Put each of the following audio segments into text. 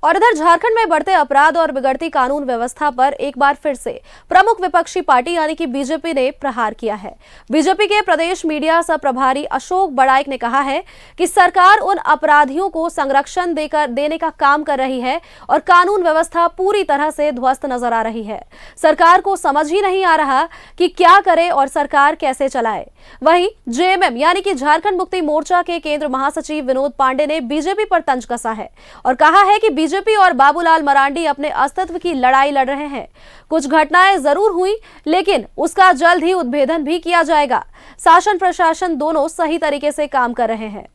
और इधर झारखंड में बढ़ते अपराध और बिगड़ती कानून व्यवस्था पर एक बार फिर से प्रमुख विपक्षी पार्टी यानी कि बीजेपी ने प्रहार किया है। बीजेपी के प्रदेश मीडिया सह प्रभारी अशोक बड़ाइक ने कहा है कि सरकार उन अपराधियों को संरक्षण देने का काम कर रही है और कानून व्यवस्था पूरी तरह से ध्वस्त नजर आ रही है। सरकार को समझ ही नहीं आ रहा कि क्या करे और सरकार कैसे चलाए। वहीं जेएमएम यानी कि झारखंड मुक्ति मोर्चा के केंद्र महासचिव विनोद पांडे ने बीजेपी पर तंज कसा है और कहा है कि बीजेपी और बाबूलाल मरांडी अपने अस्तित्व की लड़ाई लड़ रहे हैं। कुछ घटनाएं जरूर हुई, लेकिन उसका जल्द ही उद्भेदन भी किया जाएगा। शासन प्रशासन दोनों सही तरीके से काम कर रहे हैं।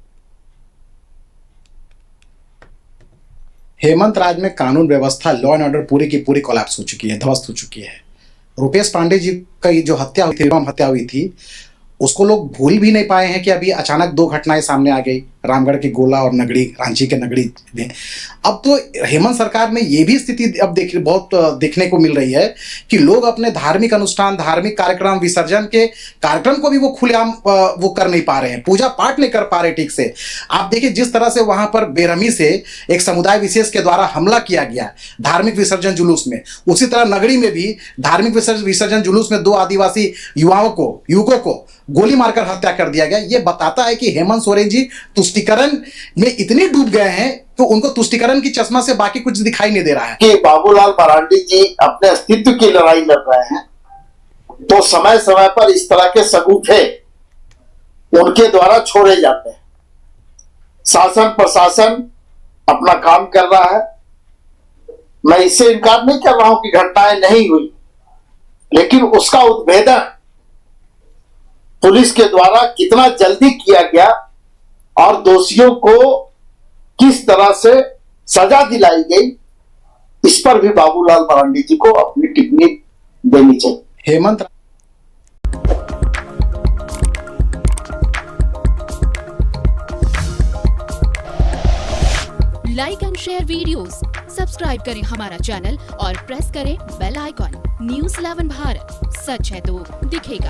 हेमंत राज में कानून व्यवस्था, लॉ एंड ऑर्डर पूरी की पूरी कोलैप्स हो चुकी है, ध्वस्त हो चुकी है। रुपेश पांडे जी का जो हत्या हुई थी, हत्या हुई थी, उसको लोग भूल भी नहीं पाए हैं कि अभी अचानक दो घटनाएं सामने आ गई, रामगढ़ की गोला और नगड़ी, रांची के नगड़ी में। अब तो हेमंत सरकार में ये भी स्थिति अब बहुत देखने को मिल रही है कि लोग अपने धार्मिक अनुष्ठान, धार्मिक कार्यक्रम, विसर्जन के कार्यक्रम को भी वो खुलेआम वो कर नहीं पा रहे हैं, पूजा पाठ नहीं कर पा रहे ठीक से। आप देखिए जिस तरह से वहां पर बेरहमी से एक समुदाय विशेष के द्वारा हमला किया गया धार्मिक विसर्जन जुलूस में, उसी तरह नगड़ी में भी धार्मिक विसर्जन जुलूस में दो आदिवासी युवकों को गोली मारकर हत्या कर दिया गया। ये बताता है कि हेमंत सोरेन जी तुष्टिकरण में इतने डूब गए हैं तो उनको तुष्टिकरण की चश्मा से बाकी कुछ दिखाई नहीं दे रहा है कि बाबूलाल मरांडी जी अपने अस्तित्व की लड़ाई लड़ रहे हैं, तो समय समय पर इस तरह के सगुफे उनके द्वारा छोड़े जाते हैं। शासन प्रशासन अपना काम कर रहा है, मैं इससे इनकार नहीं कर रहा हूं कि घटनाएं नहीं हुई, लेकिन उसका उद्भेदन पुलिस के द्वारा कितना जल्दी किया गया और दोषियों को किस तरह से सजा दिलाई गई, इस पर भी बाबूलाल मरांडी जी को अपनी टिप्पणी देनी चाहिए। Hemant like and share videos, subscribe करें हमारा चैनल और प्रेस करें बेल आइकॉन। न्यूज़ 11 भारत, सच है तो दिखेगा।